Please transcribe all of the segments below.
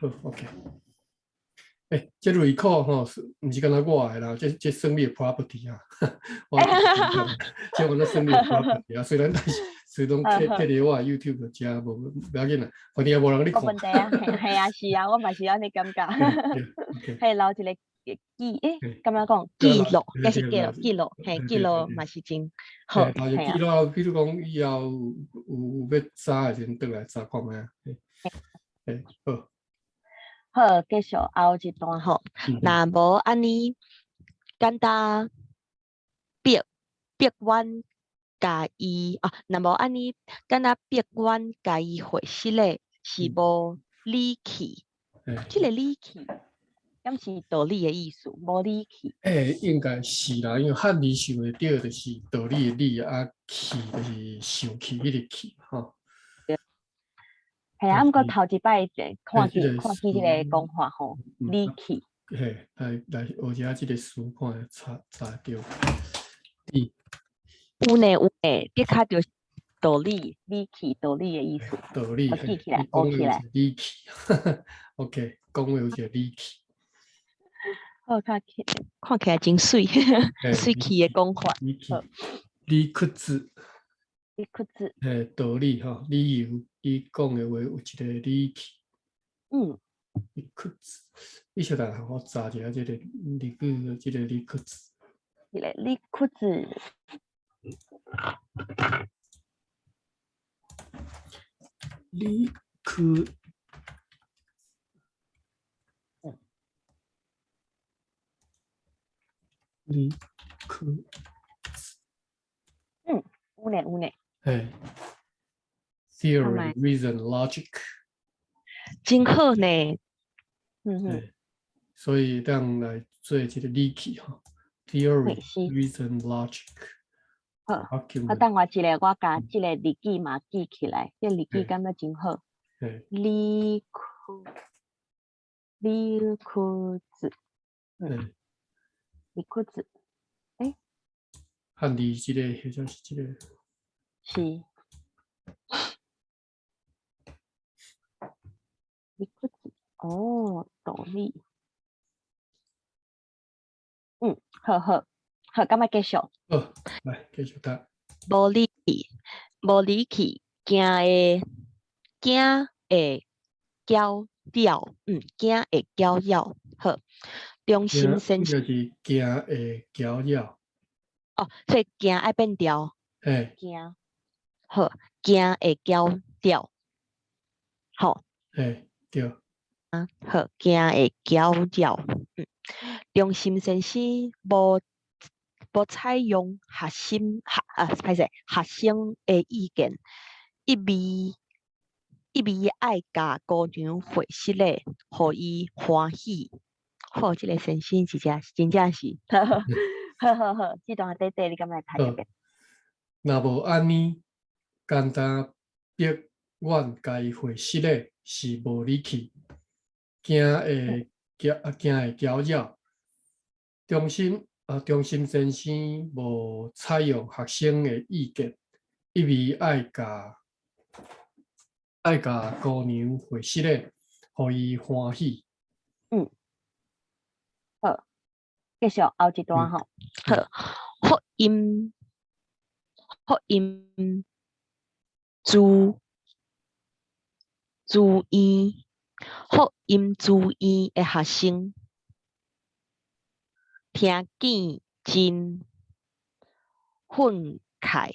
好 ，OK。这瑞考吼，唔是干那我的啦，这算你的 property 啊，我这我那算你的 property 啊。虽然但是虽然摕伫我 YouTube 食无要紧啦，反正也无人咧看。冇問題啊，係啊，是啊，我嘛是安尼感覺。係留一個記，咁樣講記錄，也是記錄，係記錄嘛是真好。留一記錄，比如講以後有要查的時，倒來查看覓。好。好，繼續後一段吼。那無安尼簡單逼阮家己啊，那無安尼簡單逼阮家己回息咧，是無理氣。這個理氣，咁是道理的意思，無理氣。應該是啦，因為漢字想會到就是道理的理啊，氣就是生氣迄個氣吼。係啊，毋過頭一擺看見這個講法吼，理氣。來學者這個詞看查到。有呢，的確就是道理、理氣、道理的意思。道理，記起來，學起來。理氣 ，OK， 講話有一個理氣。好，看起來真水，水氣的講法。理屈子。理屈子。道理吼，理由，伊講的話有一個理氣。理屈子，你小來我查一下這個理句，這個理屈子。理屈子。理屈。理屈。有呢。Theory, reason, logic。真好呢。所以當來做這個理氣哈 ，theory, reason, logic。好，我等我一個，我甲這個理記嘛記起來，這理記感覺真好。理屈子。理屈子。漢字這個或者是這個。是。理屈子。哦，道理。好，咁咪繼續。好，來繼續答。無理氣，驚會攪擾，驚會攪擾。好，中心先生。就是驚會攪擾。所以驚愛變調。驚。好，驚會攪擾。好。對。好，驚會攪擾。中心先生無採用學生的意見，一味愛甲姑娘回息咧，互伊歡喜。好，這個先生真正是，好，這段短短你敢來睇一遍。若無安尼，簡單逼阮家己回息咧，是無理氣，驚會攪擾。中心先生無採用學生的意見，一味愛甲姑娘回息咧，互伊歡喜。好，繼續後一段吼。好，注意的學生。聽見真憤慨，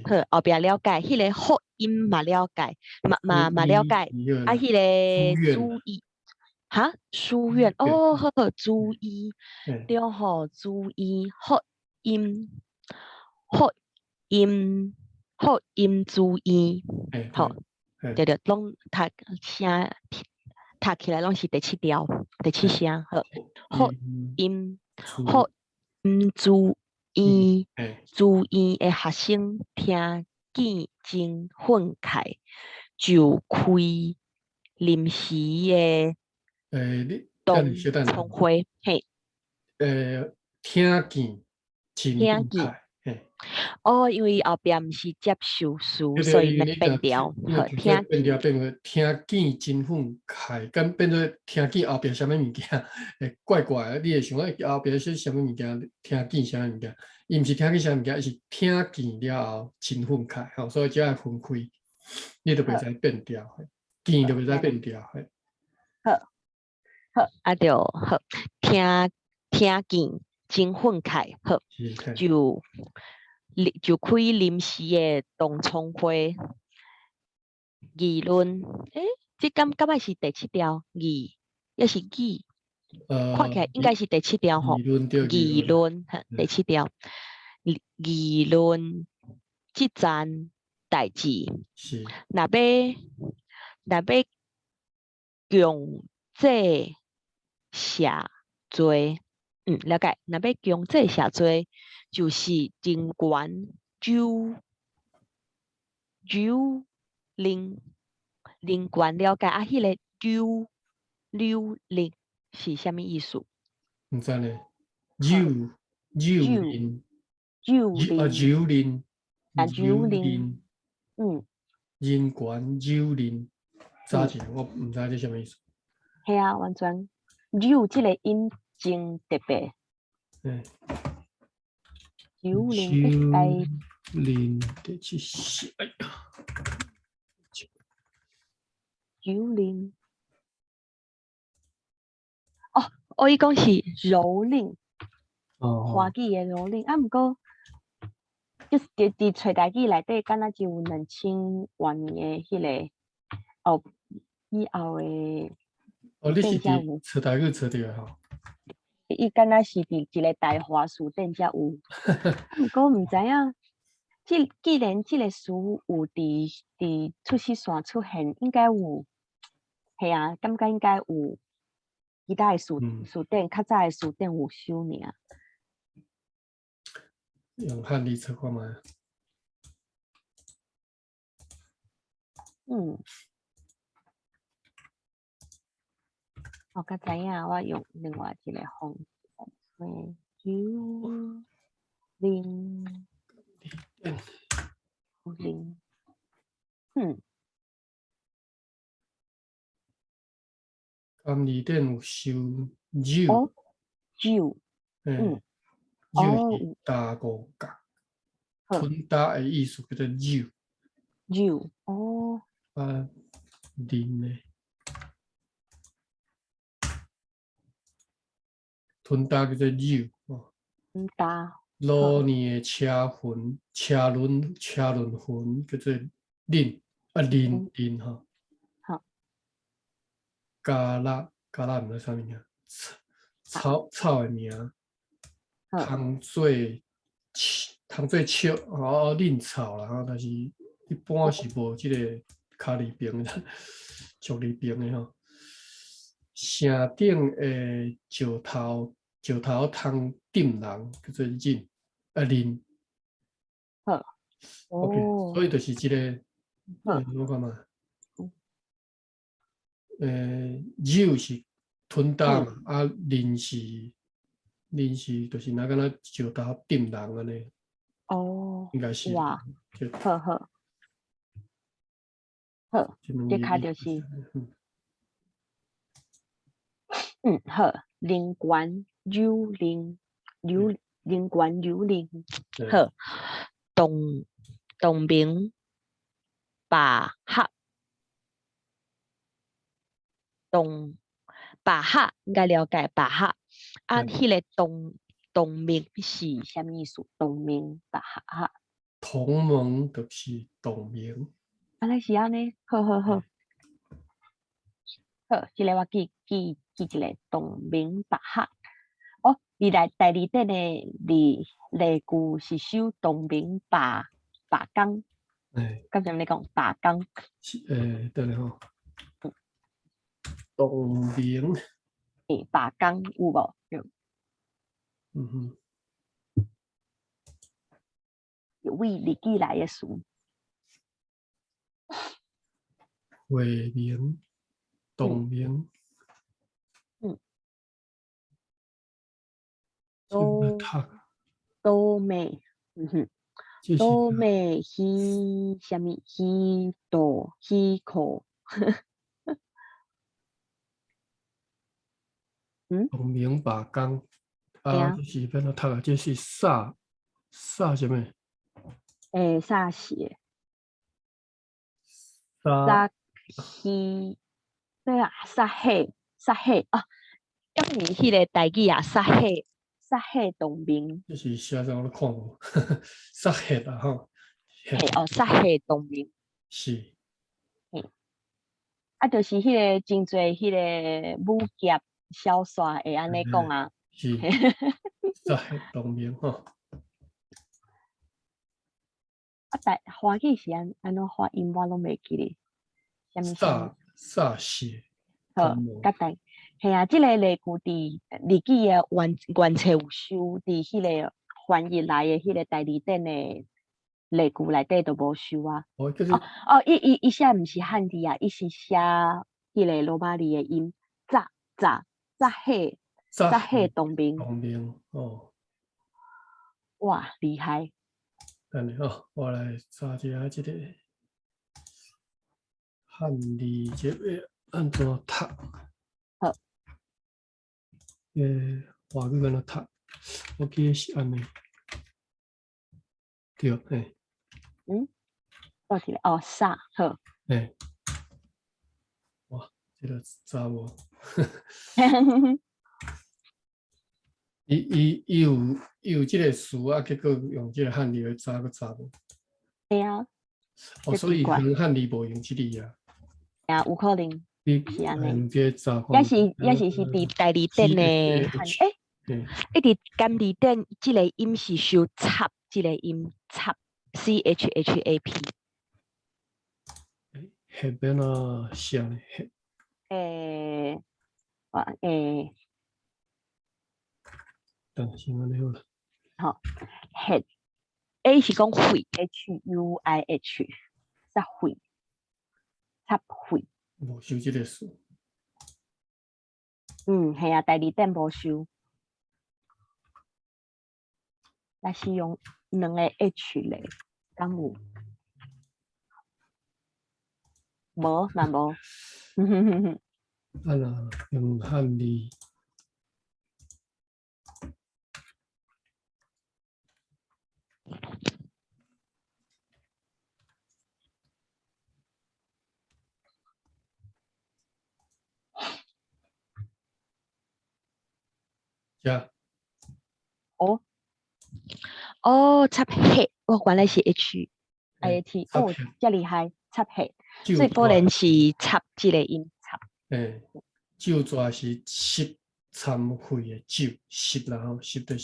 好，後邊了解，迄個福音嘛了解，嘛了解，迄個注意，書院，好，注意，對吼，注意，福音，注意，好，對，攏讀起來攏是第七條，第七聲，好，福音注意的學生聽見真憤慨，就開臨時的同會，聽見真憤慨，哦，因为后边毋是接受词，所以能变调。好，听变调变做听见真愤慨，敢变做听见后边什么物件，会怪怪的。你会想后边是什么物件？听见什么物件？伊毋是听见什么物件，伊是听见了后真愤慨。吼，所以只要分开，你就袂使变调，见就袂使变调。好，啊着好，听见真愤慨。好，就开临时的同窗会议论。这敢若是第7条议，也是议，看起来应该是第7条吼。议论第7条，议论即件代志。是。若要强制写作，了解。若要强制写作，就是人权人权了解啊，迄个留令是啥物意思？毋知呢？蹂躪人，人权蹂躪，早前我毋知这啥物意思。系啊，完全蹂即个音真特别。蹂躪第7，哎呀，蹂躪。哦，伊讲是蹂躪，华语的蹂躪。啊，毋过就是伫找代志内底，敢若只有2000多年的迄个以后的。你是伫找代志找着吼？伊敢若是伫一个大华书店才有。毋过毋知影，既然即个词有伫出世线出现，应该有。系啊，感觉应该有其他的书店，较早的书店有收尔。用汉字找看觅。我较知影，我用另外一个方式来蹂躪。甘字典有收蹂，蹂是打五角，吞打的意思叫做蹂。啊，人呢？吞打叫做蹂。老年的车轮魂叫做輪吼。加辣毋知啥物名，草的名，通做笑嫩草啦，但是一般是无即个脚字边的，足字边的吼。城顶的石头通顶人叫做人。OK， 所以就是即个，我看嘛。蹂是吞打嘛，啊人是就是那敢若石头顶人安尼。应该是。哇，好，这卡就是。好，人权蹂躪，好，同名罢学，罢学应该了解罢学。啊，迄个同名是啥物意思？同名罢学。同盟就是同名。安尼是安尼，好，即个我记一个同名罢学。第2点的例句是收同名罢工。刚才你讲罢工。等下吼。同名。罢工有无？有位日记来的词。会名。同名。都美。这是哆咪西什么西哆西口，嗯，同名把钢啊，对啊，这是变哪读啊？这是啥什么？啥写啥啥西，对啊，啥黑啊，要是迄个台语啊，啥黑同名，这是写啥我都看无，啥黑啊吼？嘿哦，啥黑同名，是嘿，啊，就是迄个真侪迄个武侠小说会安尼讲啊，是啥黑同名吼？啊，但华语是安怎发音我拢袂记咧，啥写好，同名？甲大，系啊，即个例句伫日记诶原册有收，伫迄个翻译来诶迄个代理店诶例句内底都无收啊。哦，叫哦做哦，伊写毋是汉字啊，伊是写迄个罗马字诶音，早黑啥黑同名，同名哦。哇，厉害！等下哦，我来查一下这个汉字这个安怎读？好，华语安怎读？我记得是安尼，对，倒起来哦，好，哇，这个查无。伊有这个词啊，结果用这个汉字来查个查无。对啊，哦，这奇怪，所以可能汉字无用这里啊。啊，有可能你是安尼。用这查看。也是伫代理店诶汉，伫监理店即个音是收插，即个音插 CHAP。黑边啊，写呢黑。诶，等先安尼好了。好，head，A 是讲血，HUIH，插血，插血。无收这个词。系啊，代理店无收，但是用两个 H 咧，敢有？无，嘛无。啊啦，用汉字。呀，哦，插 head，哦，原来是 HIT，哦，插黑，遮厉害，插 head，所就以果然是插即个音插。酒蛇是湿掺血的酒，湿啦吼，湿就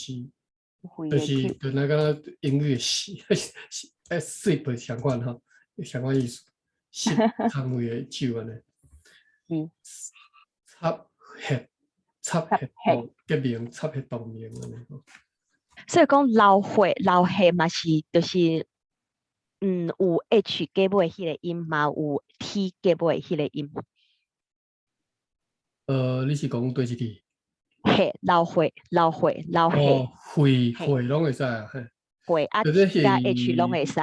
那个英语的湿，sip 相关吼，相关意思，湿掺血的酒安尼。插血，插血同革命，插血同名安尼吼。所以讲老血嘛是就是有 H 结尾迄个音嘛，有 T 结尾迄个音。你是讲对一字？血老血哦，血拢会使啊，血啊 T 加 H 拢会使。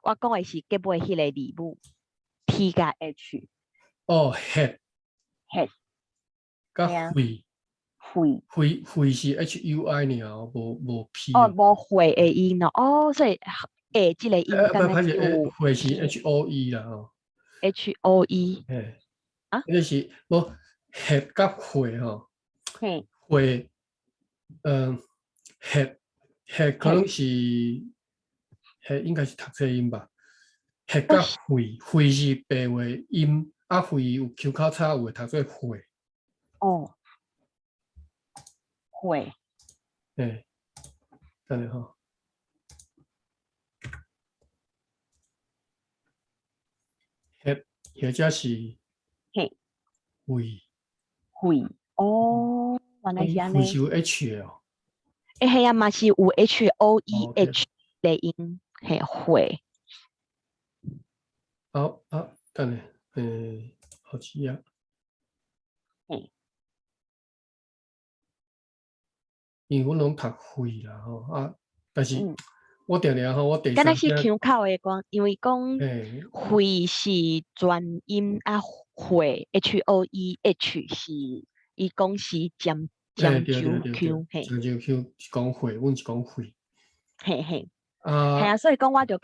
我讲的是结尾迄个字母 T 加 H。哦，血甲血是 HUI 尔，无 P 哦，无血的音咯。哦，所以即个音敢若拍是有血是 HOE 啦吼。HOE 啊？迄是无血甲血吼，血血可能是血应该是读册音吧。血甲血是白话音，啊血有 Q 口叉有会读做血。哦，血。等下吼。或者是血血哦，原来是安尼。血是有 H 的哦。系啊，嘛是有 HOEH 哦的音，血。好等下，好奇啊。因为我拢读血啦吼但是我定定吼，我第敢若是三声，腔口的讲，因为讲嘿，会是转音啊，会 HOEH 是伊讲是尖对州对，腔，嘿漳州腔是讲会，阮是讲会。嘿嘿。系啊，啊，所以讲我就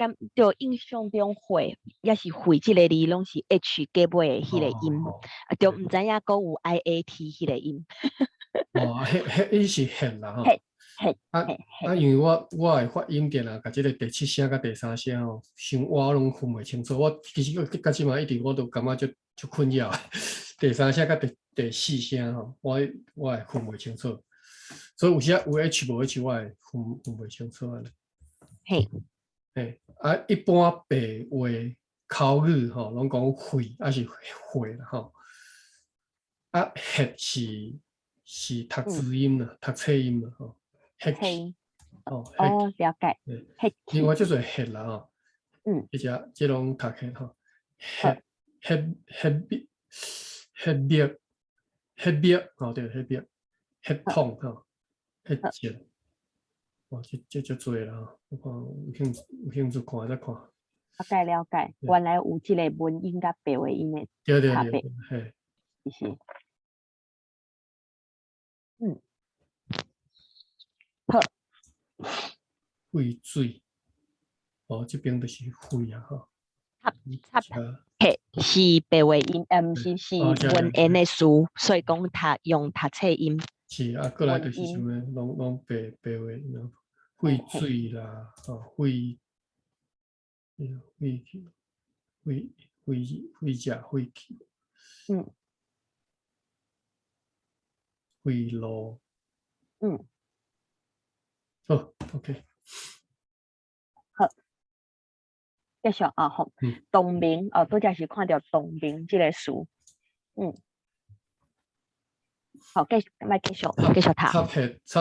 印象中会也是会即个字拢是 H 结尾的迄个音，啊，就毋知影讲有 IAT 迄个音。迄是迄啦吼。嘿嘿啊嘿嘿，啊，因为我的发音点啊，甲即个第七声甲第三声吼，伤我拢分袂清楚。我其实到即嘛一直我都感觉就困扰的。第三声甲第四声吼，我会分袂清楚。所以有时有 H 无 H，我会分袂清楚安尼。嘿，嘿，啊，一般白话口语吼，拢讲会还是会啦吼。啊，是读字音啦，读册音啦吼。嘿，哦，哦，了解，嘿另外就是黑啦吼，即种读起吼，好，黑笔吼，对，黑笔，黑好，痛吼，黑好，键，哦，这就多啦吼，我看有兴趣看再看。了解，原来有即个文音甲白话音的对，差别，嘿，是，好，会水，哦，这边就是会啊吼，插嘿是白话音，是文言的词，所以讲用读册音，是啊，过来就是文音，什么，拢白话音啊，会水啦，吼，会气。会食会气，会路，好，OK，好，继续啊，好，同名哦，拄则是看到同名即个词，好，来继续读，插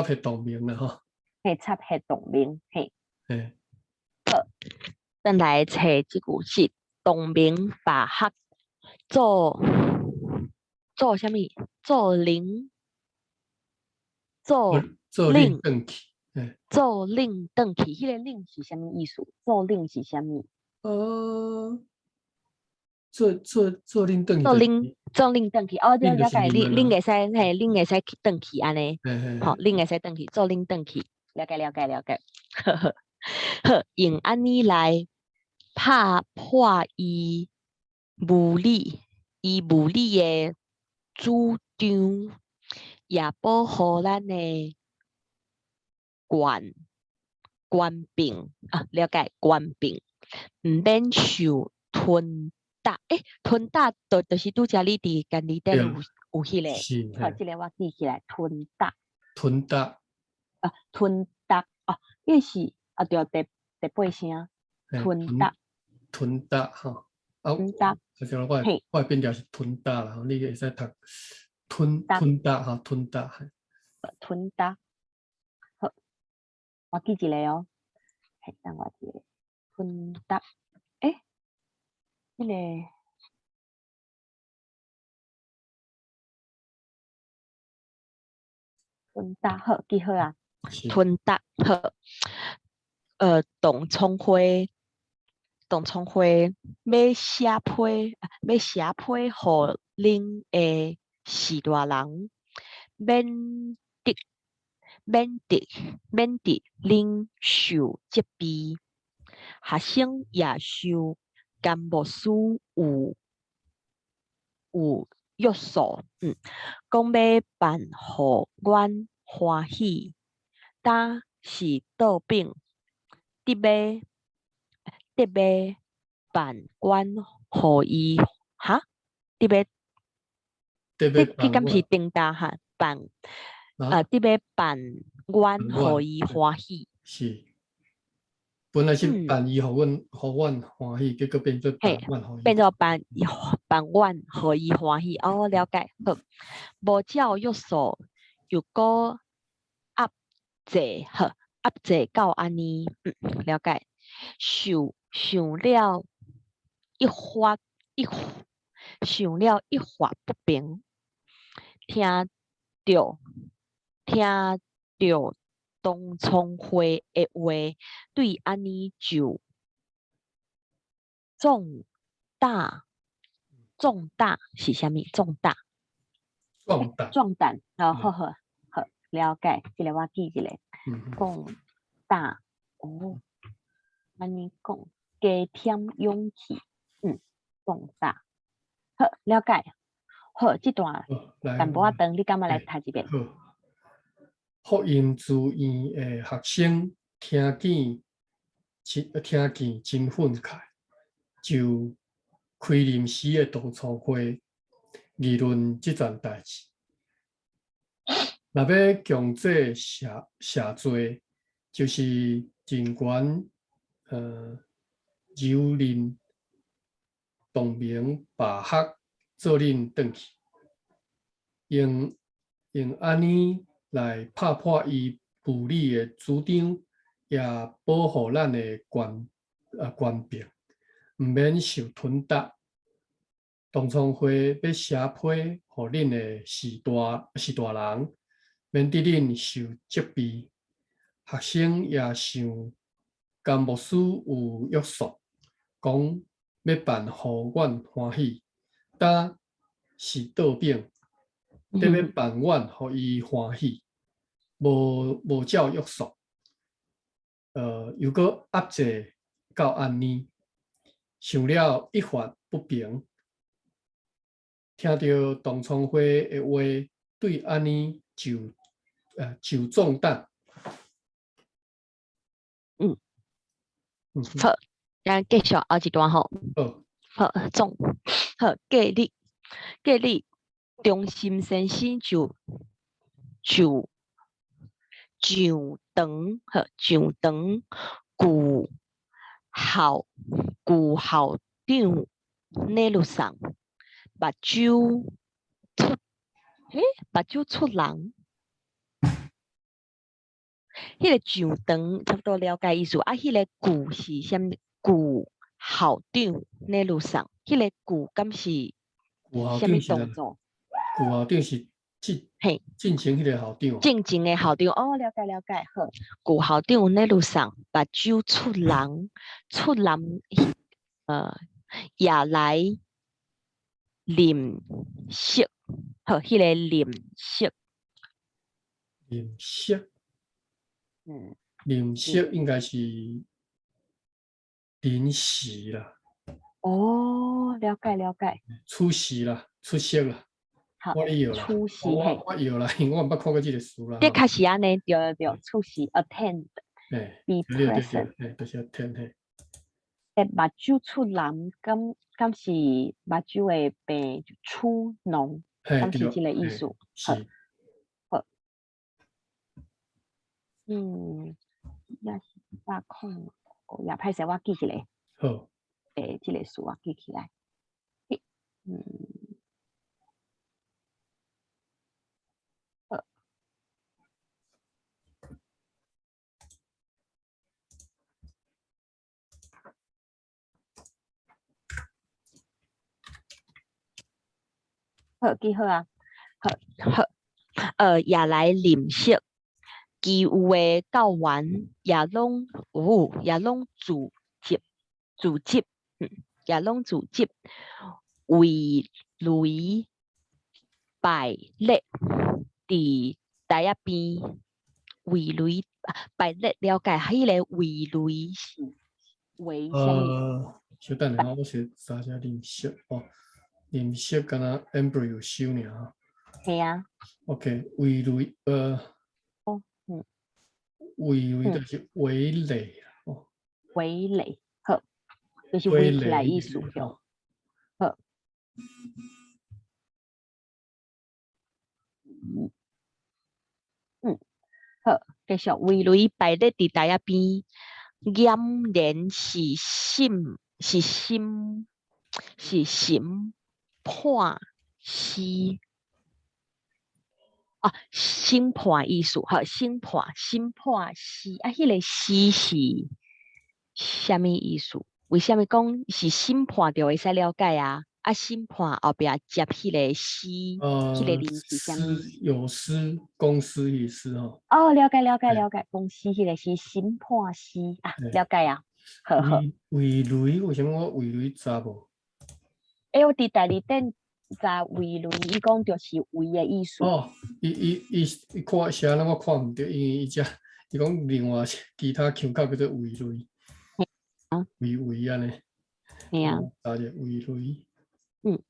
迄同名啦吼，嘿，插迄同名，嘿，嘿，咱来找即句是同名把合做啥物？做零做做令转去，嘿，做令转去，迄个令是啥物意思？做令是啥物？做恁转去，做令转去，哦，对，恁就是了解，恁啊啦，令会使，嘿，令会使转去安尼，好，嘿，令会使转去，做令转去，了解，好，用安尼来拍破伊无理的主张，也保护咱的官兵啊，了解官兵，毋免受吞打。吞打就是拄则你伫间里顶有迄个，是，好，即个我记起来，吞打啊，伊是啊，对，第八声，吞打吼，啊，就是我变调是吞打啦，你会使读吞打吼，吞打，吞打，好，我记一个哦，等我一个，吞打，迄个。吞大好，记好啊！吞大好，董聪辉要写批，互恁的士大人，免得恁受责备，学生也受干牧师有约束，讲要办互阮欢喜，但是倒饼得要办阮互伊哈，得要这敢是订单哈办得要办阮互伊欢喜，是。本来是办伊互阮欢喜，结果变做办阮互伊，变做办阮互伊欢喜。哦，了解。好，无照约束又搁压制，好压制到安尼，了解。想了一发不平，听着东冲花的话，对安尼就重大是啥物？重大壮胆，壮胆，好嗯好好好了解，这个我记一下。嗯重大哦，安尼讲，加添勇气，重大，好了解。好，这段好，来，淡薄仔长，你敢要来读一遍？好。福音自院的学生听见真愤慨，就开临时的同窗会，议论这件代志。若要强制写罪，就是尽管蹂躏同名罢学，做恁转去，用安尼来拍破伊无理的主張，也保護咱的權柄，毋免受吞踏。同窗會要寫批，互恁的是大人，免得恁受責備。學生也想甘牧師有約束，講要辦互阮歡喜，但是倒扁，得要辦阮互伊歡喜，無照約束。又閣壓制到安尼，想了一發不平。聽到同窗會的話，對安尼就中彈。好，咱繼續後一段吼。好，好，隔日，中心先生就上堂，舊校長那路上，目睭出人。迄個上堂差不多了解意思，迄個舊是啥物？舊校長那路上，迄個舊敢是啥物動作？舊校長是進前迄個校長。進前的校長，哦，了解，好。舊校長那路上，目睭出人，也來啉色，好，迄個啉色。啉色應該是臨時啦。哦，了解。出席啦，出席啦。好，我有啦，出席我有啦，因為我毋捌看過這個書啦。這確實安尼，對，出席 attend。be present，就是 attend 嘿。目睭出藍，敢是目睭的病出膿，敢是這個意思？好，也是100，也歹勢，我記一下。好，這個書我記起來。好，記好啊。好，也來啉色，其有的教員也攏組織，圍壘擺列佇台仔邊。圍壘擺列了解，迄個圍壘是圍啥物？小等下，我是查下啉色哦。啉色敢若 embryo 收爾。係啊。OK， 圍壘圍壘就是圍壘哦。圍壘，好，就是圍起來意思哦。好。好，繼續圍壘擺列佇台仔邊，儼然是審判師啊，審判意思，好，審判師啊，迄個師是啥物意思？為啥物講是審判就會使了解啊？啊，审判后壁接迄个诗，迄个字是啥物？有诗，公诗与诗吼。哦，了解了解嘿了解，公司迄个是审判诗啊，嘿了解啊，好好。围雷，为什么我围雷知无？我伫第二点查围雷，伊讲就是围的意思。哦，伊看写了我看毋着，因为伊讲另外其他腔口叫做围雷，啊，围安尼。嘿啊，查者围雷，嗯，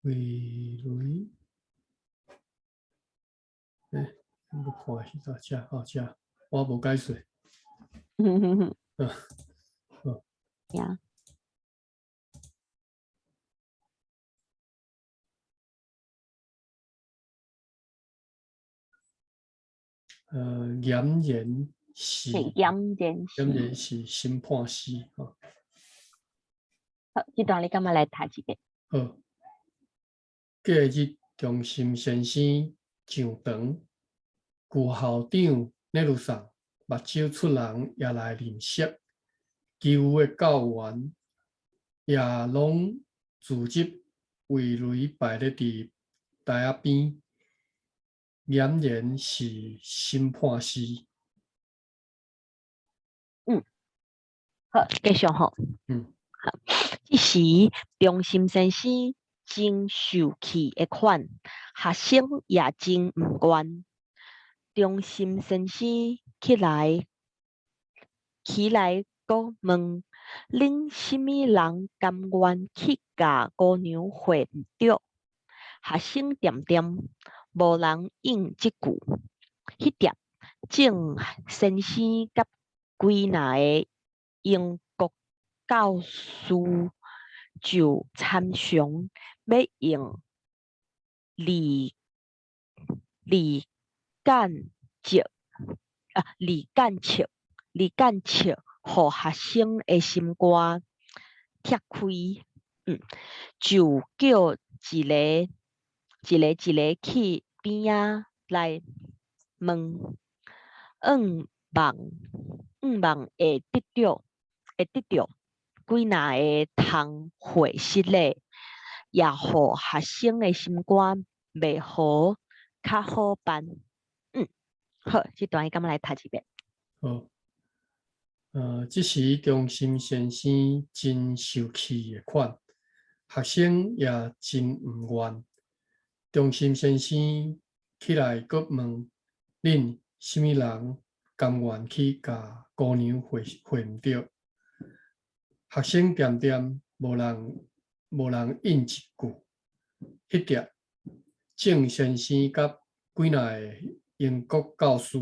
围雷，我看是啥遮？哦，遮我无解说。哼哼哼，嗯，好，呀，严言是嘿，严言是，是审判诗吼。好，这段你感觉来读一遍？好，隔日中心先生上堂，旧校长聂鲁桑目睭出人也来认识，其余的教员也拢自集围雷摆咧伫台仔边，俨然是审判师。嗯，好，继续吼。嗯，这时，中心先生真受气的款，学生也真毋惯。中心先生起来阁问：恁什么人甘愿去甲姑娘会毋着？学生点点，无人应即句。迄碟郑先生甲几若个英国教师就参详，要用离间接离间切，互学生的心肝拆开。就叫一个去边仔来问，望会得到几若个通回失咧，也互学生的心肝袂好，较好办。好，这段伊敢要来读一遍？好。这时中心先生真受气的款，学生也真毋愿。中心先生起来阁问：恁什么人甘愿去甲姑娘会毋着？学生点点，无人应一句。迄碟郑先生甲几若个英国教师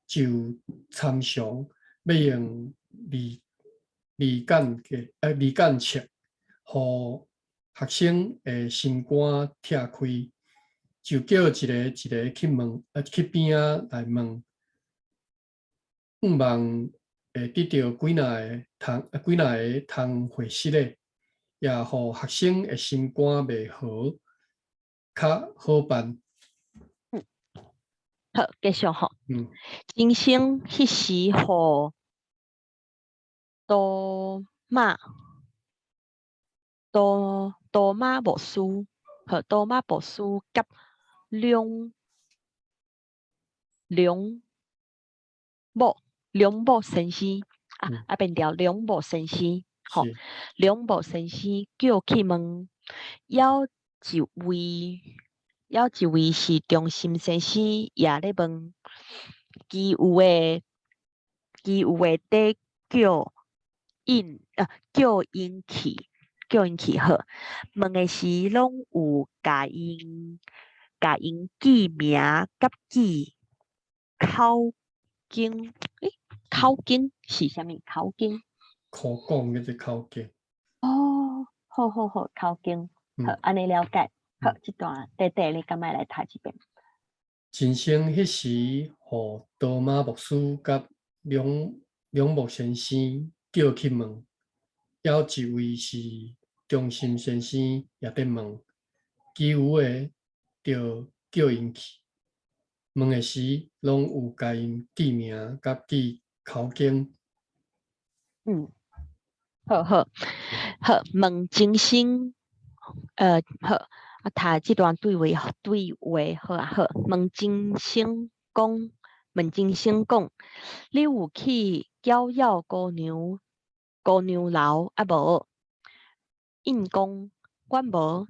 就参详，要用离间切，互学生的心肝拆开，就叫一个去问，去边仔来问，望会得到几若个通回失咧，也互学生的心肝袂好，较好办。好，继续吼。嗯，金星迄时互多马牧师和多马牧师甲梁梁梁先生变调梁木先生，吼，是，梁木先生叫去问，要一位是中心先生也咧问，其余的得叫因去好，问的是拢有甲因记名甲记口经，口经是啥物？口经口讲叫做口经。哦，好，口经，好，安尼了解。好，这段短你敢麦来读一遍？真生迄时，互多马牧师甲梁木先生叫去问，还一位是中心先生也伫问，其余的就叫因去。问的时，拢有甲因记名甲记口经。好，问精心，好，啊，这段对话好啊，好，问精心讲，你有去搅扰姑娘楼啊无？应讲我无，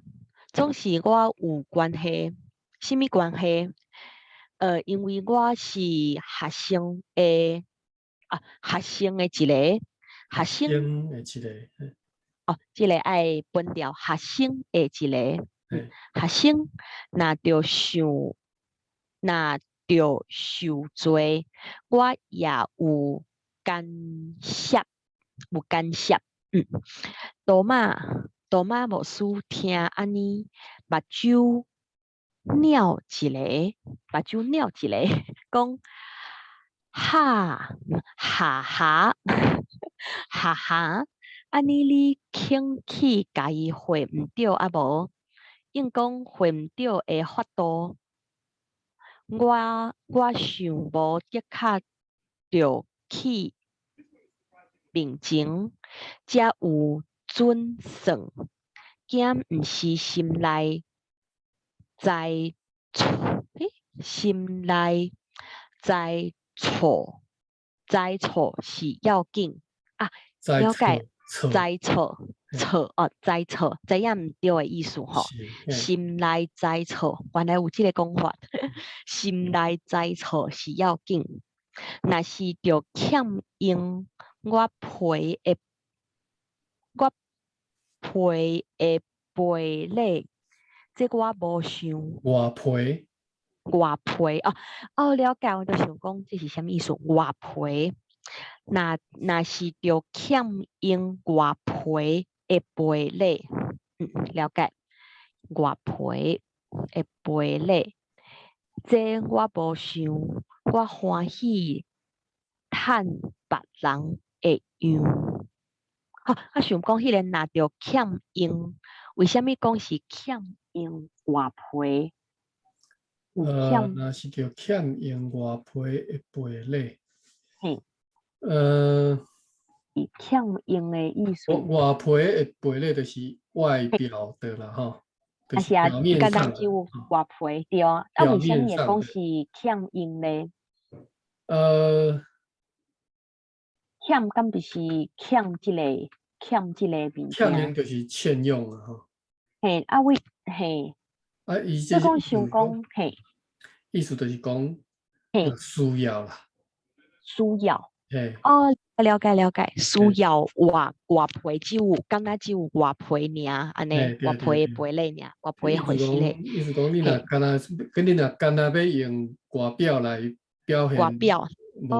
总是我有关系，什么关系？因为我是学生的学生的一个学生。先的一个，即个爱分掉学生的一个，学生若着受罪，我也干涉，干涉，多玛无事听安尼，目睭鸟一个，讲哈，安尼你肯去家己回毋着啊无？应讲回毋着的法度，我想无的确着去面前，才有准算，兼毋是心内在错，心内在错，是要紧啊，了解。知错，知影毋对的意思吼。心内知错，原来有这个讲法。心内知错是要紧，若是着欠用我赔的赔礼，这我无想。外赔了解，我就想讲这是啥物意思？外赔。若是着欠用外赔的赔礼，了解，外赔的赔礼，这我无想，我欢喜趁别人的用。我想讲，迄个若着欠用，为什么讲是欠用外赔？若是着欠用外赔的赔礼，欠用的意思。外赔的赔礼就是外表的啦，吼，就是表面上的。外赔对啊，为什么会讲是欠用呢？欠敢就是欠即个物件。欠用就是欠用啊，吼。伊这讲想讲，意思就是讲，需要啦。需要。嘿。了解，需要外赔只有，敢若只有外赔尔，安尼外赔的赔礼尔，外赔回事咧。意思讲，你若敢若要用外表来表现，无必要啦。我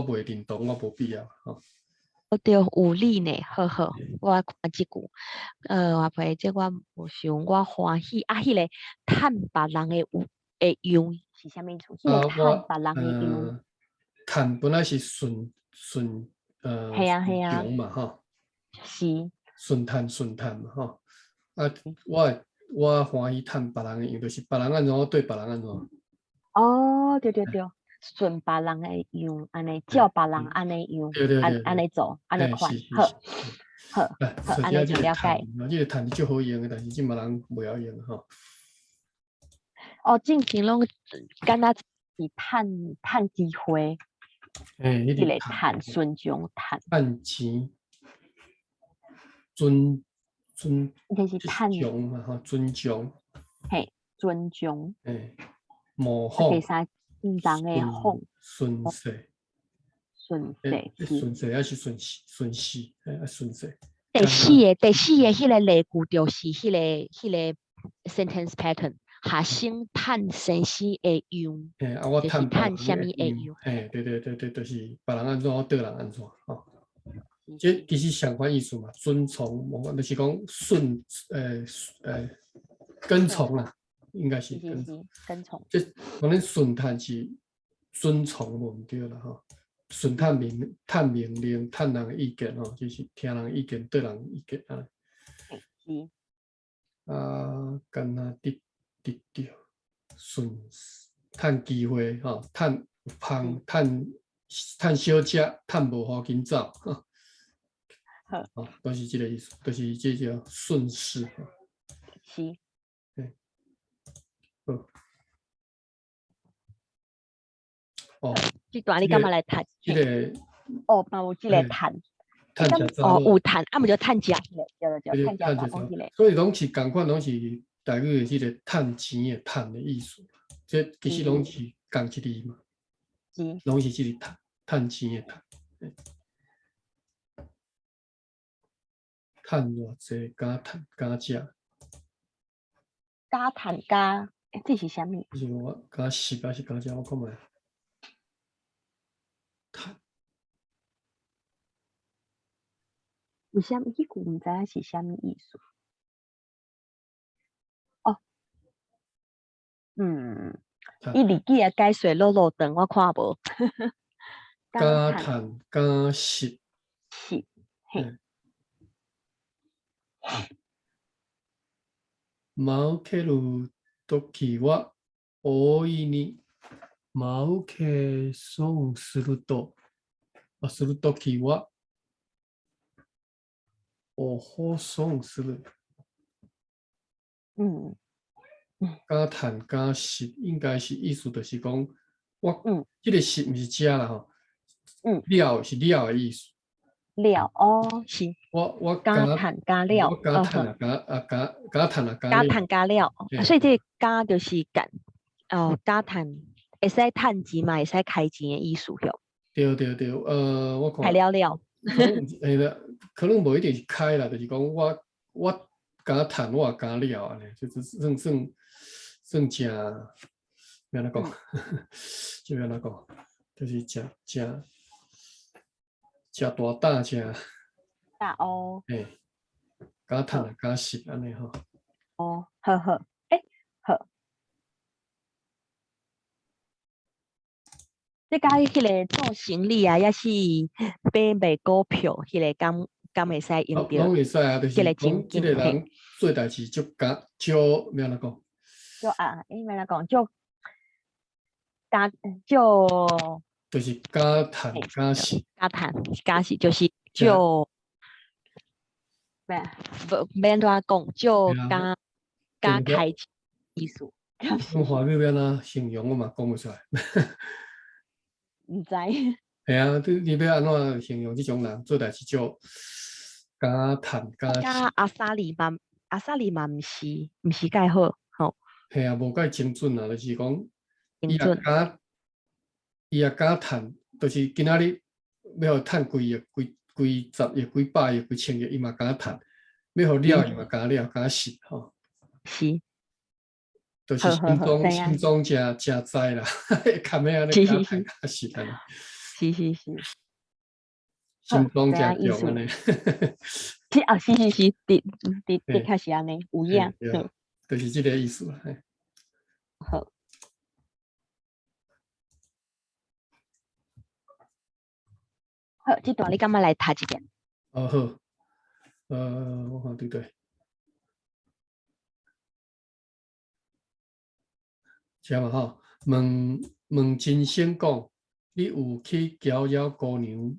袂认同，我无必要吼。对，有理呢，好，我看即句，外赔这我无想，我欢喜迄个趁别人的用是啥物意思？迄个趁别人的用。趁本来是顺嘛，吼。是。顺趁嘛，吼。我欢喜趁别人的用，就是别人安怎我对别人安怎。对，顺别人的用，安尼照别人安尼用，安尼做，安尼款，好，安尼就了解。这个趁是足好用的，但是即嘛人袂晓用吼。正经拢敢若是趁机会，迄个趁顺从趁钱，尊就是重嘛吼，尊重。尊重。模仿。第三，人的仿。顺势。顺势还是顺势？顺势。第四个迄个例句就是迄个 sentence pattern。学生趁先生会用，我就是趁什么会用？对，就是别人安怎，我对人安怎吼。这其实相反意思嘛，遵从，就是讲跟从啦，应该是跟从。这可能顺趁是遵从无对啦吼，顺趁命令，趁人的意见吼，就是听人意见，对人意见啊。敢若得着顺趁机会吼，趁趁小食，趁无好紧走，好，都是这个意思，都是这叫顺势。是。这段你干嘛来谈？这个嘛有这个谈，趁食查某有谈，毋就趁食迄个，对，趁食查某迄个。所以拢是共款，拢是台语的这个趁钱的趁的意思。这其实拢是同一字嘛，拢是这个趁钱的趁。趁偌济加趁加食。加趁加，这是啥物？就是我加食还是加食？我看卖。趁。有啥物？迄句毋知影是啥物意思。伊日记的解说落落长，我看无。加趁加食。是，嘿。mau keru toki wa oi ni mau ke son suru toki wa oho son suru。加趁加食应该是意思就是讲，我这个食毋是食啦吼，了是了的意思。了是。我加趁加了，我加趁啊加趁啊加趁加了，所以这加就是加加趁，会使趁钱嘛，会使开钱的意思哟。对，我看。开了。可能无一定是开啦，就是讲我加趁我也加了安尼，就是算正，要安怎讲？就要安怎讲？就是正大胆正。大加趁啊加食安尼吼。好，好。你甲迄个做生意啊，也是买股票，迄个敢会使用到？拢会使啊，就是讲即个人做代志就要安怎讲？应该讲就是加趁加食。加趁加食就是就咩？免怎讲，就加开钱意思。用华语要安怎形容我嘛讲不出来。毋知。系啊，你要安怎形容这种人做代志就加趁加食？加阿萨里嘛，毋是介好吼。系啊，无介精准啊，就是讲伊也加趁，就是今仔日要趁几亿、几十亿、几百亿、几千亿，伊嘛加趁，要互了伊嘛加了加食吼。是。就是心中真知啦，看咩安尼加趁加食安尼。是。心中真重安尼。是，的确是安尼，有影。就是这个意思。好。好，这段你感觉来读一遍？好。我看对。是嘛吼？问真先讲，你有去搅扰姑娘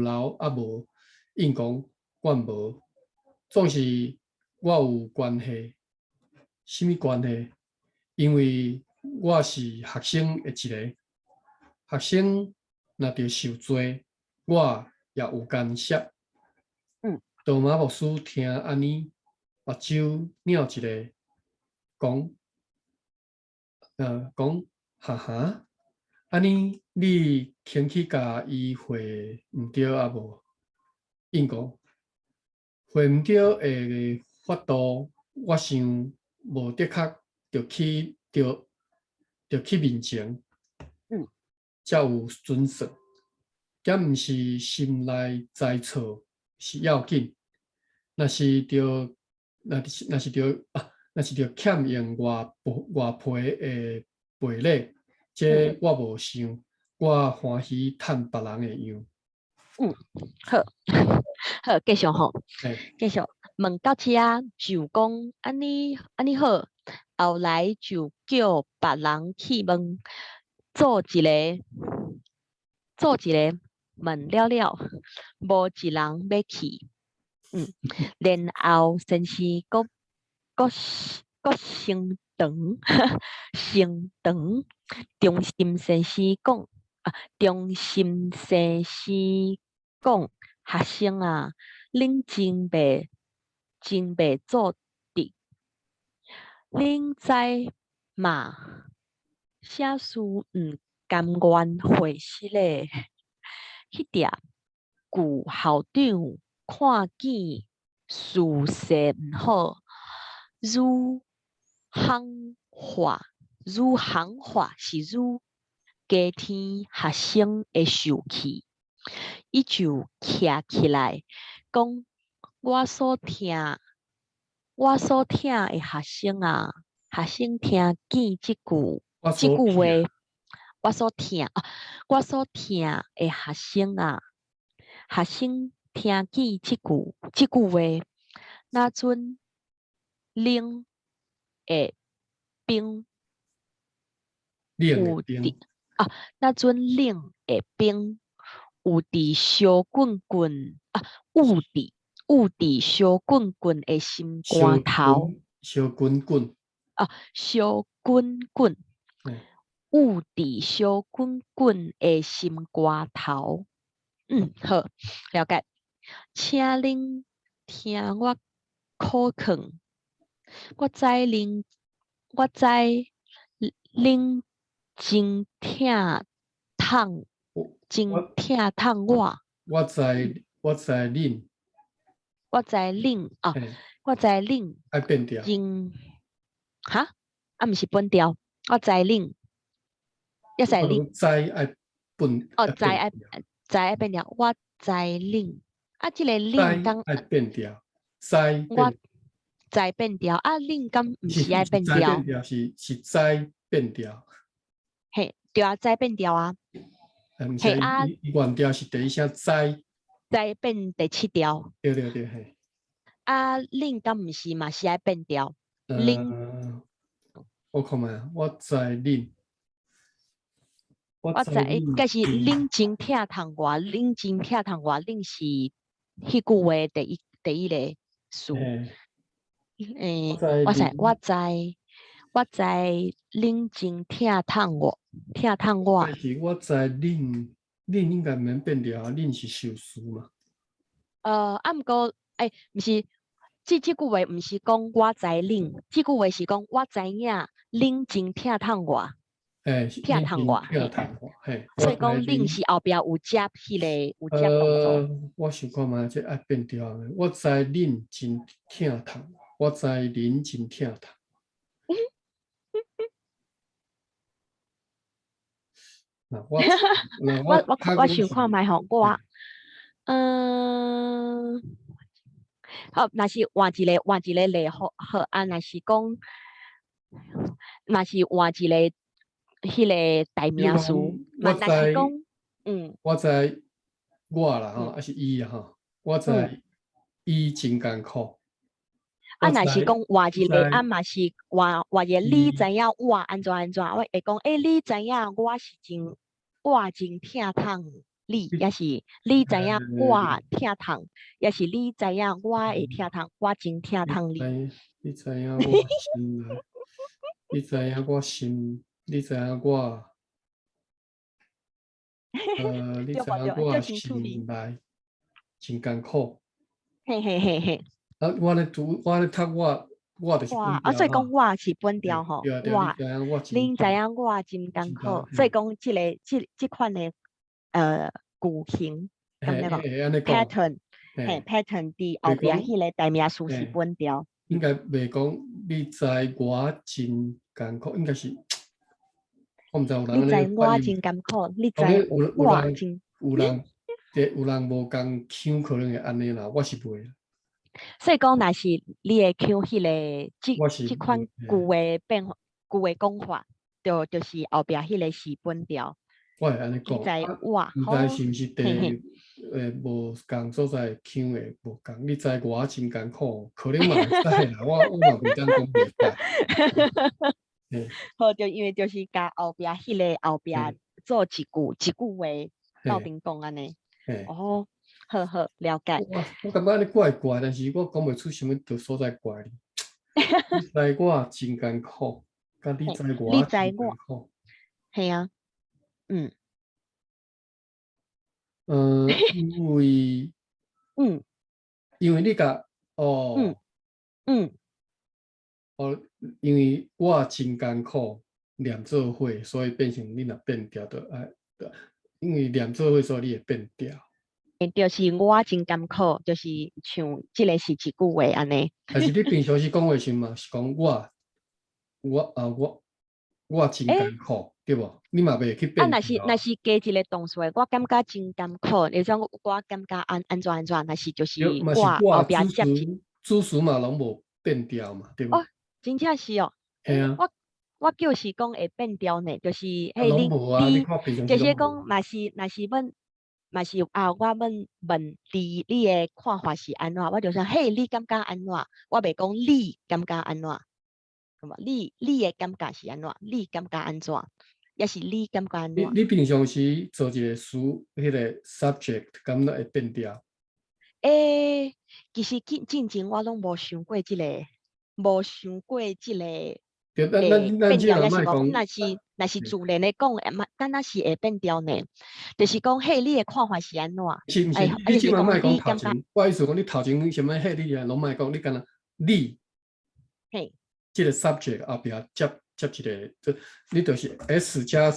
楼啊无？应讲我无，总是我有关系。什么关系？因为我是学生的一个，学生若着受罪，我也有干涉。多马牧师听安尼，目睭鸟一个，讲。讲哈哈，安尼你肯去甲伊会毋对啊无？应讲会毋对的法度，我想无的确着去面前，才有准绳。敢毋是心内知错是要紧，若是着欠用外皮的赔礼，这我无想，我欢喜趁别人的样。好，继续吼。继续问到遮就讲安尼好，后来就叫别人去问做一个做一个问了了，无一人要去。然后先是搁升堂，升堂，中心先生讲中心先生讲，学生啊，恁真袂做滴，恁知嘛？写书甘愿会死咧，迄条旧校长看见事势毋好，如行话是如加天学生会受气，伊就徛起来讲我所听的学生啊，学生听见即句我即句所话，听我所听的学生啊，学生听见即句话，那阵冷会冰冷有的冰，伫那阵冷会冰有伫烧滚滚有伫烧滚滚的心肝头烧滚滚，烧滚滚嘿有伫烧滚滚的心肝头。好，了解。请恁听我口劝，我知恁真疼痛，真疼痛我。我知恁，我知恁嘿我知恁爱变调，真毋是本调，我知恁，要使恁知爱变，知爱变调，我知恁即个知恁敢爱变调，知我变，知变调恁敢毋是爱变知调变？调是知变调，嘿，对啊，知变调啊，毋是嘿伊原调是第一声知，知变第7调。对嘿，恁敢毋是嘛是爱变调？恁我看觅，我知恁，我知，该是恁真疼痛我，恁真疼痛我，恁是迄句话第一个词。我知恁真疼痛我，但是我知恁应该免变调，恁是受事嘛。毋过毋是，即句话毋是讲我知恁，即句话是讲我知影恁真疼痛我。疼痛我，所以讲恁是后壁有接迄个动作。我想看嘛，这爱变调的。我知恁真疼痛，我知恁真疼痛。我想看觅吼，好，若是换一个例好，若是讲，若是换一个迄个代名词，若是讲，我知我啦吼，还是伊啦吼，我知伊真艰苦。若是讲换一个，嘛是换一个，你知影我安怎？我会讲，你知影我真疼痛。你也是，你知影我疼痛，也是你知影我会疼痛，我真疼痛你。你知影我心内，你知影我心，你知影我，你知影我心内真艰苦。嘿。我咧读，我咧读我就是本调所以讲我是本调吼，对，恁知影我真艰苦，所以讲即款的句型，咁样讲 pattern， pattern 伫后壁迄个代名词是本调。应该袂讲你知我真艰苦，应该是我毋知有人你知我真艰苦，你知我真有人无共腔，可能会安尼啦，我是袂。所以讲，若是你会腔迄个即款句话讲法，就是后壁迄个是本调。我会安尼讲，你知我，毋知是毋是第无共所在腔的无共。你知我真艰苦，可能嘛会使啦，我嘛袂当讲袂使。好，就因为就是甲后壁迄个后壁做一句话，斗阵讲安尼。嘿，哦，好好了解。我感觉你怪怪，但是我讲袂出什么着所在怪哩。你知我真艰苦，甲你知你我真知我，艰苦。系啊，嗯因为嗯你甲嗯嗯，哦，因为我真艰苦念做伙，所以变成你若变调的因为念做伙，所以你会变调。就是我真艰苦，就是像即个是一句话安尼。但是你平常时讲话时嘛，是讲我真诶，艰苦，对无？你嘛袂去啊，变调。若是加一个动词的，我感觉真艰苦。你说我感觉安怎，若是就是对，嘛是我后壁接一主词嘛，拢无变调嘛，对无？哦，真正是哦。诶，嘿啊，我就是讲会变调呢，就是啊嘿，你拢无啊，你你看平常时就是拢无。讲嘛是问嘛是啊，我问你的看法是安怎，我就说嘿，你感觉安怎？我袂讲你感觉安怎，咁嘛？你的感觉是安怎？你感觉安怎？也是你感觉安怎？你平常时做一个词，迄个 subject，感觉会变调。诶，其实进前我拢无想过无想过即个对，会变调，咱即嘛也是无。莫讲，若是自然的讲，敢若是会变调呢。就是讲，嘿，你的看法是安怎？是毋是？你就是讲即嘛莫讲你感觉，头前，我意思讲你头前什么迄你啊，拢莫讲，你敢若你嘿，即个 subject 后壁接一个，你就是 S 加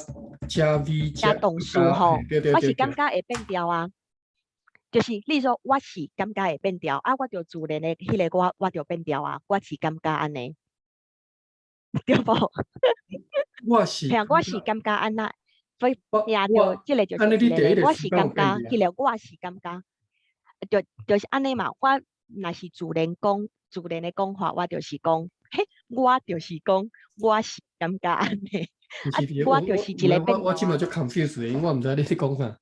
V 加动词吼，对对我对对。是感觉会变调啊。就是你说我是感觉会变调啊，我就自然的迄个我就变调啊，我是感觉安尼，对无？我是嘿啊，我是感觉，感觉安那，所以呀，就我即个就是安尼你一个咧，第一个我是感觉，词敢有变调？迄个我是感觉，就是安尼嘛。我若是自然的讲法，我就是讲，嘿，我就是讲，我是感觉安尼，啊，毋是的，我就是一个变调啊，我即马就 confused 的，因为我毋知你在讲啥。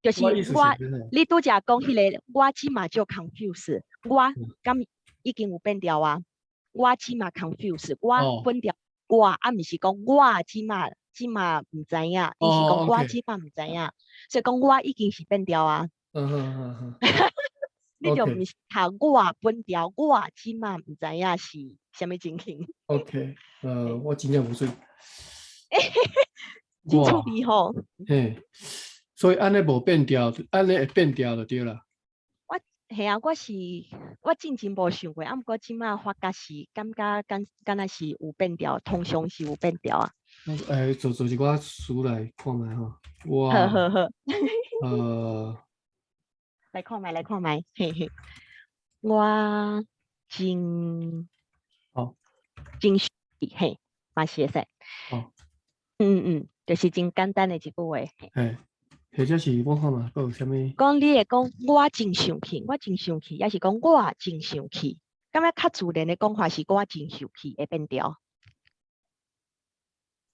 就是我意思是我，安尼。你拄则讲迄个，我即马就 confuse，我敢已经有变调啊，我即马 confuse，我哦分调我，啊，毋是讲我即马毋知影，伊是讲哦，OK，我即马毋知影，所以讲我已经是变调啊，你就毋OK 是读我分调，我即马毋知影是啥物情形，OK，嘿我真正无水。真趣我味吼。嘿，所以安尼无变调，安尼会变调就对啦。我系啊，我进前无想过，毋过即马发觉是感觉敢若是有变调，通常是有变调啊。做一寡词来看觅吼。我呵呵呵，来看觅，嘿嘿。我真好，真熟悉嘿，嘛是会使。好，就是真简单的一句话。嘿，或者是我看觅，还有啥物？讲你会讲我真生气，我真生气，也是讲我真生气。感觉较自然的讲法是我真生气会变调。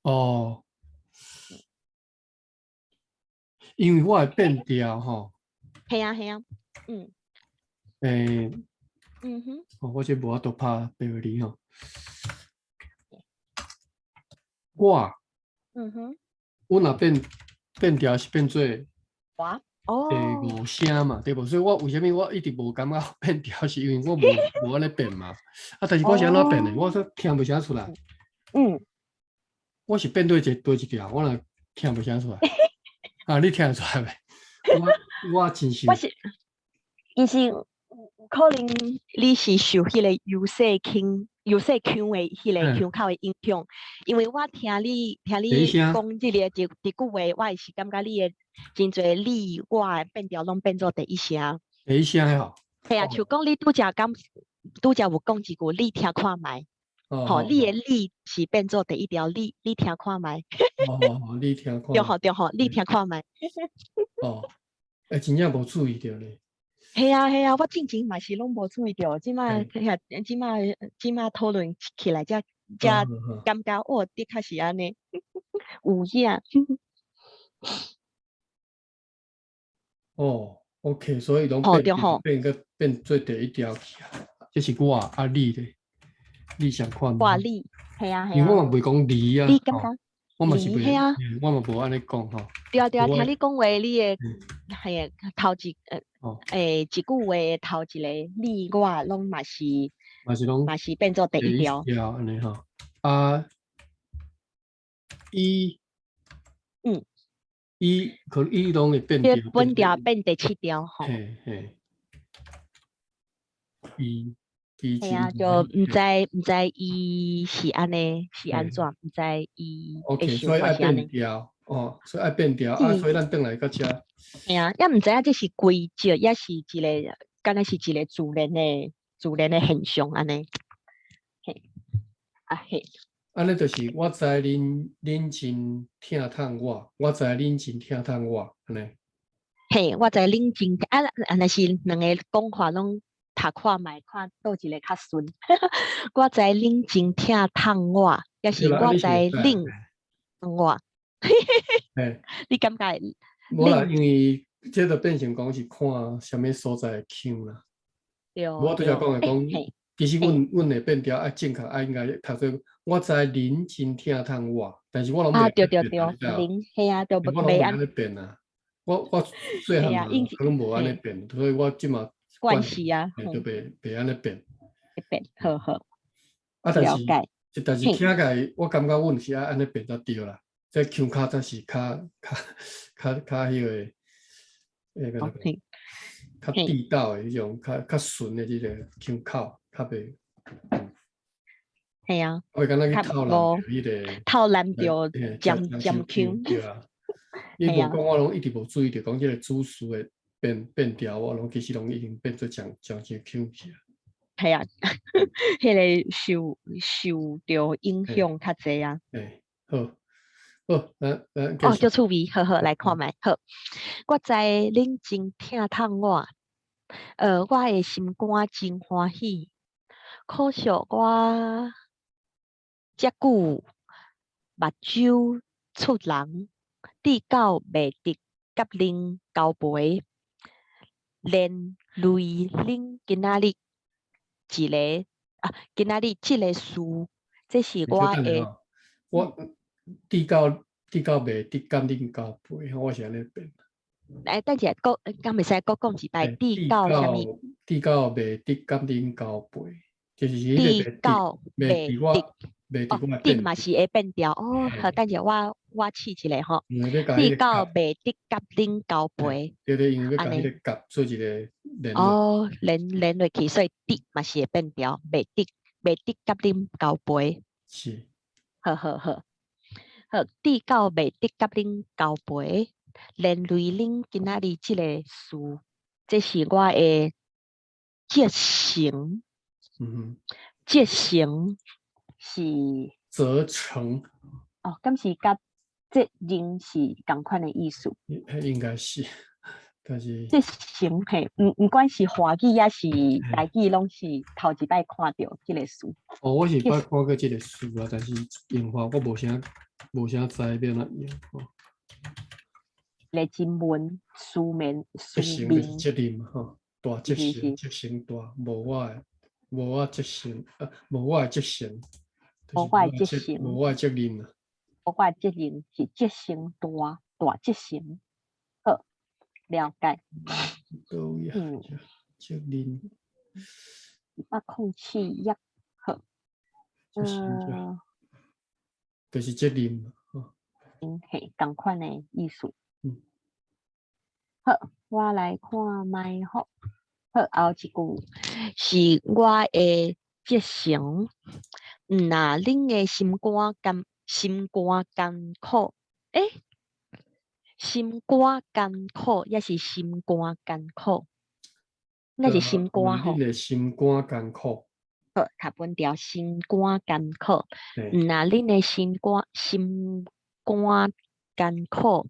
哦，因为我会变调吼。系啊系啊，嗯诶，嗯哼，我这无法度拍白话字吼。我嗯哼，若变调是变做哇，第哦。五声嘛，对无？所以我为什么我一直无感觉变调，是因为我无安尼变嘛。但是我是安怎变的？我说听袂啥出来。嗯，我是变对一条，我若听袂啥出来。你听得出来未？我真想我是，伊是可能你是受迄个有色腔的迄个腔口的影响，因为我听你讲即个一句话，我也是感觉你的真侪你我的变调拢变做第一声。第一声还好。系啊，像讲你拄则有讲一句，你听看觅，吼，你的你是变做第一条，你听看觅，你听看。对吼，你听看觅。真正无注意到咧。系啊，我进前嘛是拢无注意到，即摆讨论起来，才感觉哦，的确是安尼，有影。OK，所以拢对吼，变做第一条去啊。这是我你咧，你想看吗？话你，系啊，因为我嘛袂讲你啊。你感觉我嘛是袂，嘿啊，我嘛无安尼讲吼。对啊，我听你讲话，你的嗯系头一哦，一句话头一个你我拢嘛是嘛是拢变做第第一一条，条安尼吼。啊，伊嗯，可能伊拢会变这调，本条变第七条吼。嘿嘿，伊系啊，真就唔知伊是安尼是安怎，唔知伊会，OK，想所以爱法是安尼。变调哦，所以爱变调啊，是，所以咱转来到遮，系啊，也唔知影这是规则，也是一个，敢若是一个自然的现象安尼。嘿，啊嘿，安尼就是我知恁真疼痛我，我知恁真疼痛我，安尼。嘿，我知恁真若是两个讲法拢读看觅看倒一个较顺。我知恁真疼痛我，也是对啦，啊你我知是会知恁我，嘿，你感觉无啦，恁因为这就变成讲是看什么所在的腔啦。对我拄则讲的讲，嘿。其实阮会变调啊，正确啊，应该读做我知恁真疼痛我，但是我拢袂啊，安对对对，尼变啊，你知道？零嘿啊，就我拢袂安袂安尼变啊。我细汉嘛，嘿啊，因可能无安尼嘿变，所以我即嘛关系啊，就袂安尼变。会变，好好啊，了解，但是嘿，听起来，我感觉阮是爱安尼变才对啦。这腔卡才是较迄个，那个嘿较嘿地道的迄种，较顺的即个腔口，较袂，嘿啊，袂敢若去较透人无迄个，透蓝着将尖手尖腔，对啊。你嘿啊，无讲，我拢一直无注意着讲即个主词的变调，我拢其实拢已经变做将腔去啊。嘿啊，迄个受着影响较济啊。诶，好，好，咱继哦，续。就趣味，好好来看觅，好，我知恁真疼痛我，我的心肝真欢喜，可惜我遮久目睭出人，智狗袂得甲恁交陪，连累恁今仔日一个今仔日即个事，这是你我的。小等下吼，我地狗袂得甲恁交陪，我是安尼变。来，等下敢袂使讲一摆，诶，智地狗啥物？狗袂得甲恁交陪，就是迄个智狗袂袂得得我顶变。嘛是会变调哦。好，嘿，等下我试一下吼。因为要甲智狗迄个夹，袂得甲恁交陪，对，因为要安尼。甲迄个夹做一个连络。哦，连落去，所以滴嘛是会变调，袂得甲恁交陪。是，好好好，好，滴到袂得甲恁交陪，连累恁今仔日即个事，这是我的节成，嗯哼，节成是责成，哦，敢是甲节人是共款的意思。应该是，但是，节成嘿，毋管是华语也是台语，拢是头一摆看到即个事。哦，我是节捌看过即个书啊，但是用法我无啥知要安怎用吼。个真文书责成就是面，责任嘛吼，大责成，是是是，责成大，无我责成，无我的责成，就是无我的节成。无我的责任啊。我的责任是节成大节成，好了解。都呀，嗯，责任控气也好，就是就是责任嘛，吼。嘿，共款的意思。嗯，好，我来看卖好。好，后一句是我的节成。那恁的心肝艰苦，心肝艰苦，也是心肝艰苦，那是心肝吼。恁的心肝艰苦，好，读本条心肝艰苦。嘿，那恁的心肝艰苦，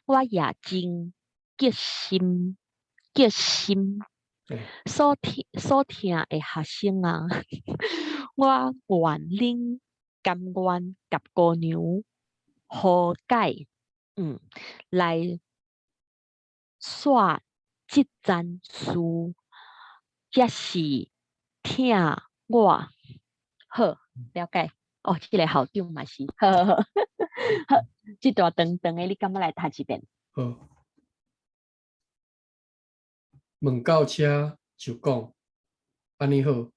我也真决心嘿，所听的学生啊，我愿恁甘愿甲姑娘好解，来煞即件事，也是听我好了解。哦，这个校长嘛是，好好好，好，这段长长的，你敢要来读一遍？好，问到车就讲，安尼好，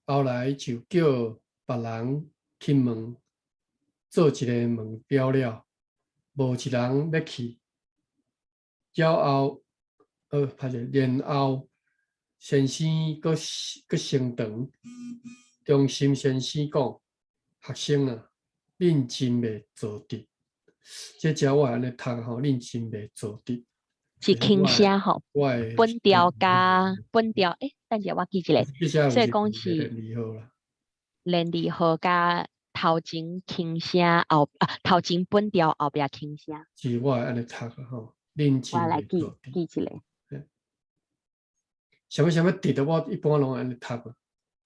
后来就叫别人去问，做一个问标了，无一人要去。了后，然后先生搁升堂，中心先生讲：学生啊，恁真袂做得。这只我安尼读吼，恁真袂做得。是轻声吼，我本调加本调，等下我记一下，这只有所以是讲是练好啦。练字号加头前轻声头前本调后壁轻声，是我安尼读吼，恁真我来记袂做得。记一下。什么直的，我一般拢安尼读啊。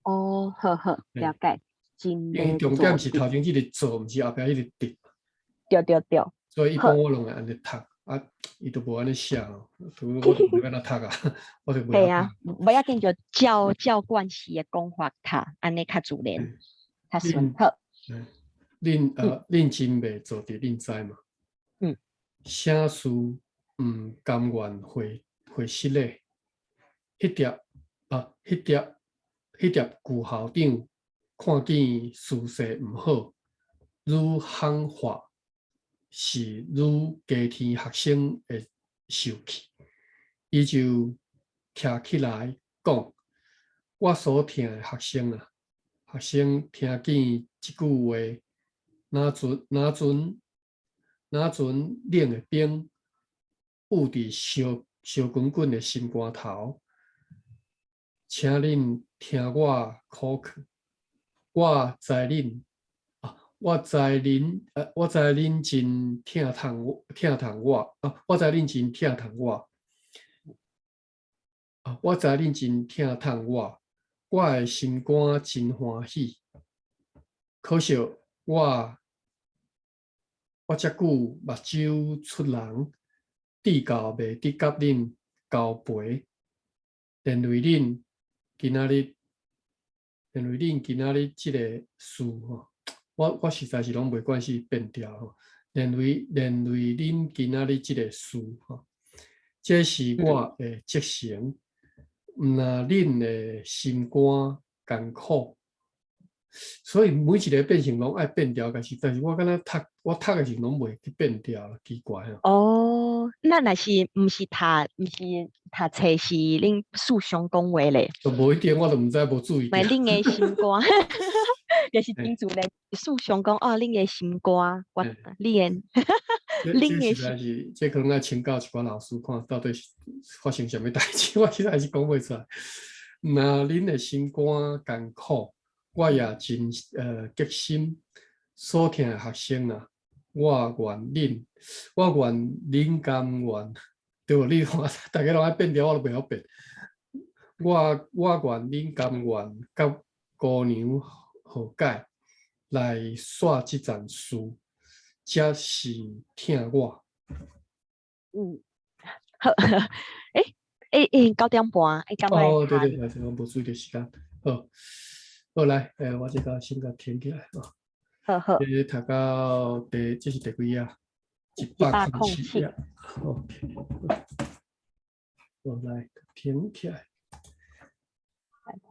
哦，好好了解，真因为袂重点是做头前这个做，毋是后壁迄个直。对对对，所以一好般我拢会安尼读，伊都无安尼写哦，我都袂安尼读啊，我都袂晓对啊，不要紧就照惯系的讲法读，安尼较自然，较顺。恁好，恁真袂做得，恁知嘛？嗯，啥事毋甘愿会失礼？迄叠旧校长看见事势毋好，愈喊话是愈加添学生会受气，伊就徛起来讲：我所听的学生啊，学生听见即句话，哪阵冷的冰捂伫烧滚滚的心肝头，请恁听我苦劝，我知恁我知恁真疼痛我，我知恁真疼痛我，我知恁真疼痛我，我的心肝真欢喜。可惜我遮久目睭出人，滴到袂得甲恁交陪，连为恁今仔日即个事吼。我实在是拢袂管是变调吼，连为恁今仔日即个事吼，这是我的责成。毋那恁的心肝艰苦，所以每一个变成拢爱变调，但是我感觉我读的时拢袂去变调，奇怪啊。哦，那若是毋是读册是恁书上讲话咧？就无一点我都毋知，无注意到。咪恁的心肝，就是真自然。书上讲哦，恁的心肝，我你的这实在是，这可能要请教一寡老师看，到底是发生什么代志，我实在是讲袂出来。那恁的心肝艰苦，我也真决心。所听的学生啊，我愿恁甘愿，对无？你看，大家拢爱变调，我都袂晓变。我愿恁甘愿甲姑娘和解，来煞即阵事，才是听我。好，9点半，敢来哦，对对，我无注意到时间。好，好来，我这个先甲填起来啊。好好，读到这是第几啊？107页。OK，好，来填起来。来看。